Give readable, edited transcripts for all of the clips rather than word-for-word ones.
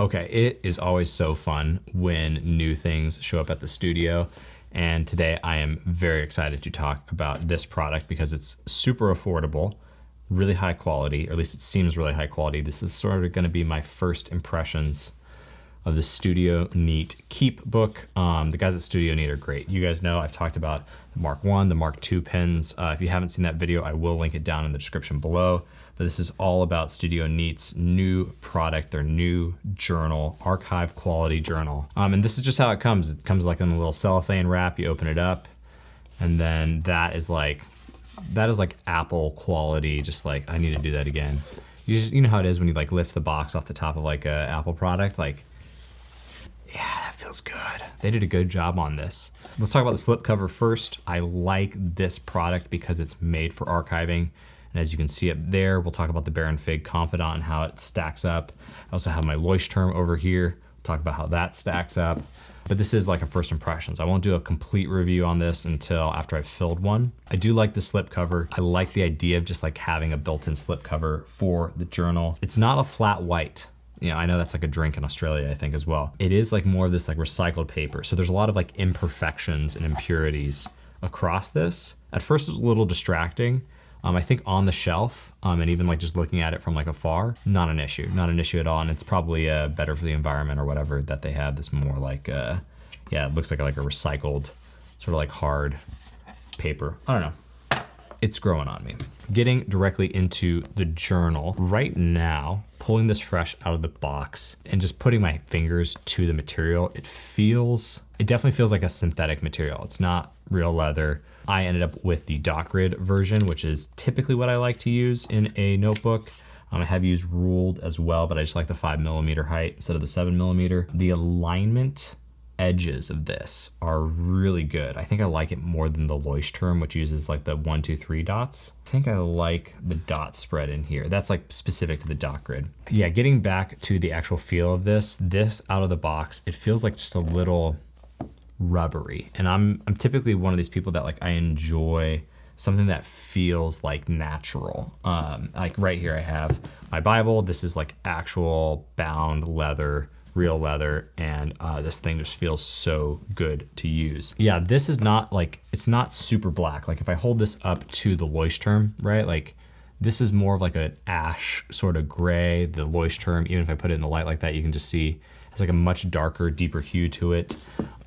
Okay, it is always so fun when new things show up at the studio. And today I am very excited to talk about this product because it's super affordable, really high quality, or at least it seems really high quality. This is sort of gonna be my first impressions of the Studio Neat KeepBook. The guys at Studio Neat are great. You guys know I've talked about the Mark 1, the Mark 2 pens. If you haven't seen that video, I will link it down in the description below. But this is all about Studio Neat's new product, their new journal, archive quality journal. And this is just how it comes. It comes like in a little cellophane wrap. You open it up, and then that is like Apple quality. Just like, I need to do that again. You know how it is when you like lift the box off the top of like a Apple product, like, yeah, that feels good. They did a good job on this. Let's talk about the slipcover first. I like this product because it's made for archiving. And as you can see up there, we'll talk about the Baron Fig Confidant and how it stacks up. I also have my Leuchtturm over here. We'll talk about how that stacks up. But this is like a first impressions. I won't do a complete review on this until after I've filled one. I do like the slipcover. I like the idea of just like having a built-in slipcover for the journal. It's not a flat white. You know, I know that's like a drink in Australia, I think, as well. It is like more of this like recycled paper. So there's a lot of like imperfections and impurities across this. At first it was a little distracting. I think on the shelf, and even like just looking at it from like afar, not an issue at all. And it's probably better for the environment or whatever that they have this more like, yeah, it looks like a recycled sort of like hard paper. I don't know. It's growing on me. Getting directly into the journal right now, pulling this fresh out of the box and just putting my fingers to the material, it definitely feels like a synthetic material. It's not real leather. I ended up with the dot grid version, which is typically what I like to use in a notebook. I have used ruled as well, but I just like the 5mm height instead of the 7mm. The alignment edges of this are really good. I think I like it more than the Leuchtturm, which uses like the 1, 2, 3 dots. I think I like the dot spread in here. That's like specific to the dot grid. Yeah, getting back to the actual feel of this out of the box, it feels like just a little rubbery. And I'm typically one of these people that like, I enjoy something that feels like natural. Like right here I have my Bible. This is like actual bound leather, real leather, and this thing just feels so good to use. Yeah, this is not like, it's not super black. Like if I hold this up to the Leuchtturm, right? Like this is more of like an ash sort of gray. The Leuchtturm, even if I put it in the light like that, you can just see it's like a much darker, deeper hue to it.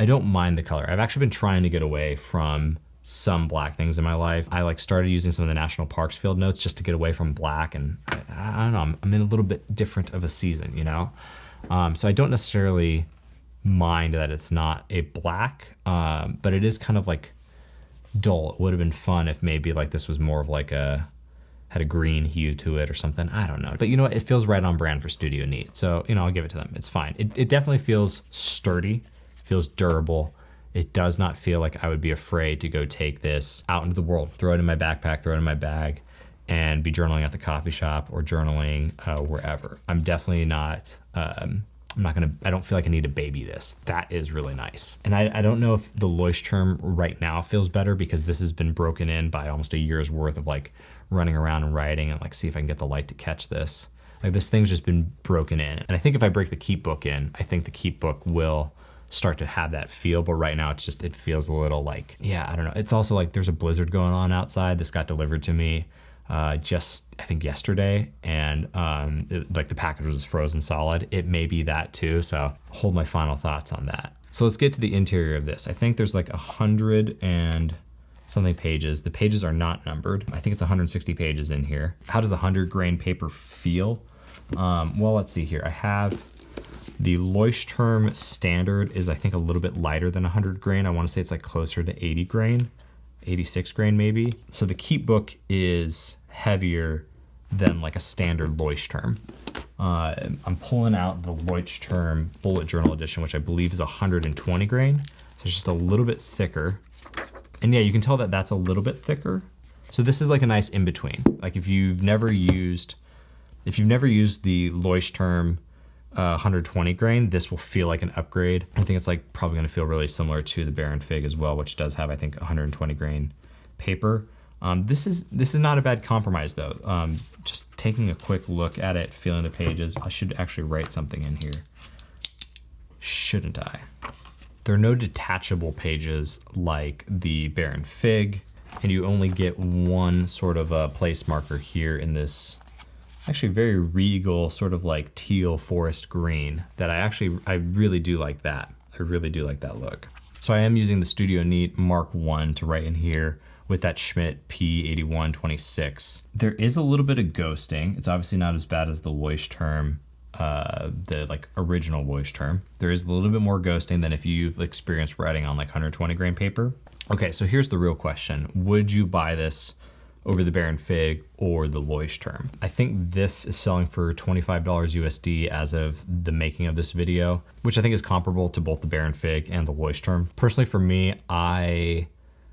I don't mind the color. I've actually been trying to get away from some black things in my life. I like started using some of the national parks field notes just to get away from black, and I don't know, I'm in a little bit different of a season, you know? So I don't necessarily mind that it's not a black, but it is kind of like dull. It would have been fun if maybe like this was more of like had a green hue to it or something. I don't know. But you know what? It feels right on brand for Studio Neat. So, you know, I'll give it to them. It's fine. It definitely feels sturdy, feels durable. It does not feel like I would be afraid to go take this out into the world, throw it in my backpack, throw it in my bag, and be journaling at the coffee shop or journaling wherever. I'm definitely not, I don't feel like I need to baby this. That is really nice. And I don't know if the Leuchtturm right now feels better because this has been broken in by almost a year's worth of like running around and writing and like see if I can get the light to catch this. Like this thing's just been broken in. And I think if I break the KeepBook in, I think the KeepBook will start to have that feel, but right now it feels a little like, yeah, I don't know. It's also like there's a blizzard going on outside. This got delivered to me just I think yesterday, and like the package was frozen solid. It may be that too, so hold my final thoughts on that. So let's get to the interior of this. I think there's like 100 and something pages. The pages are not numbered. I think it's 160 pages in here. How does 100 grain paper feel? Well, let's see here. I have the Leuchtturm standard is I think a little bit lighter than 100 grain. I want to say it's like closer to 80 grain, 86 grain maybe. So the KeepBook is heavier than like a standard Leuchtturm. I'm pulling out the Leuchtturm Bullet Journal Edition, which I believe is 120 grain. So it's just a little bit thicker. And yeah, you can tell that that's a little bit thicker. So this is like a nice in-between. Like if you've never used the Leuchtturm 120 grain, this will feel like an upgrade. I think it's like probably gonna feel really similar to the Baron Fig as well, which does have, I think, 120 grain paper. This is not a bad compromise though. Just taking a quick look at it, feeling the pages. I should actually write something in here, shouldn't I? There are no detachable pages like the Bear and Fig, and you only get one sort of a place marker here in this actually very regal sort of like teal forest green that I really do like that. I really do like that look. So I am using the Studio Neat Mark I to write in here with that Schmidt P8126. There is a little bit of ghosting. It's obviously not as bad as the Leuchtturm, the like original Leuchtturm. There is a little bit more ghosting than if you've experienced writing on like 120 grain paper. Okay, so here's the real question. Would you buy this over the Bear and Fig or the Leuchtturm? I think this is selling for $25 USD as of the making of this video, which I think is comparable to both the Bear and Fig and the Leuchtturm. Personally for me, I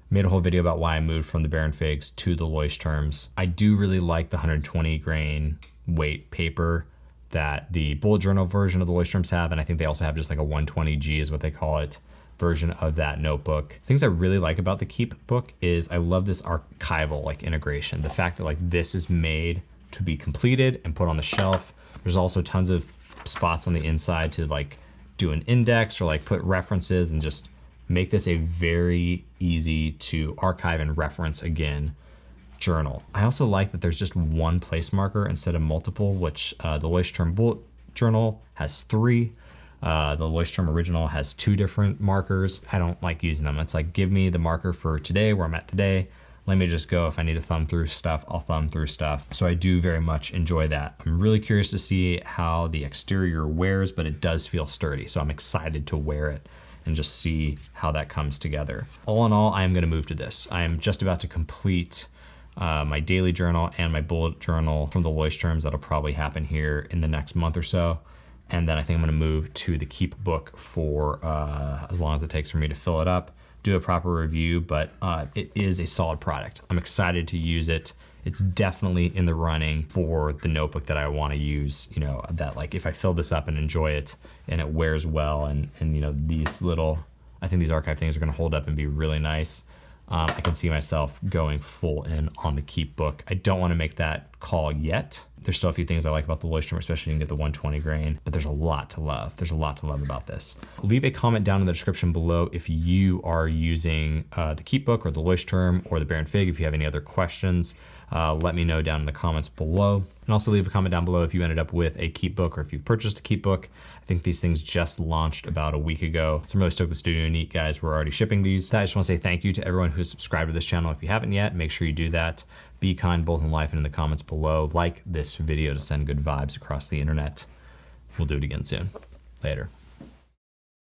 made a whole video about why I moved from the Bear and Figs to the Leuchtturms. I do really like the 120 grain weight paper that the bullet journal version of the Leuchtturms have, and I think they also have just like a 120G is what they call it, version of that notebook. Things I really like about the KeepBook is I love this archival like integration. The fact that like this is made to be completed and put on the shelf. There's also tons of spots on the inside to like do an index or like put references and just make this a very easy to archive and reference again journal. I also like that there's just one place marker instead of multiple, which the Leuchtturm bullet journal has 3. The Leuchtturm original has 2 different markers. I don't like using them. It's like, give me the marker for today, where I'm at today. Let me just go. If I need to thumb through stuff, I'll thumb through stuff. So I do very much enjoy that. I'm really curious to see how the exterior wears, but it does feel sturdy. So I'm excited to wear it and just see how that comes together. All in all, I am gonna move to this. I am just about to complete my daily journal and my bullet journal from the Leuchtturms. That'll probably happen here in the next month or so. And then I think I'm gonna move to the KeepBook for as long as it takes for me to fill it up, do a proper review, but it is a solid product. I'm excited to use it. It's definitely in the running for the notebook that I wanna use, you know, that like if I fill this up and enjoy it and it wears well and you know, these little, I think these archive things are gonna hold up and be really nice. I can see myself going full in on the KeepBook. I don't wanna make that call yet. There's still a few things I like about the Leuchtturm, especially you can get the 120 grain, but there's a lot to love. There's a lot to love about this. Leave a comment down in the description below if you are using the KeepBook or the Leuchtturm or the Bear and Fig. If you have any other questions, let me know down in the comments below. And also leave a comment down below if you ended up with a KeepBook or if you've purchased a KeepBook. I think these things just launched about a week ago. So I'm really stoked the Studio Neat guys were already shipping these. I just wanna say thank you to everyone who's subscribed to this channel. If you haven't yet, make sure you do that. Be kind both in life and in the comments below. Like this video to send good vibes across the internet. We'll do it again soon. Later.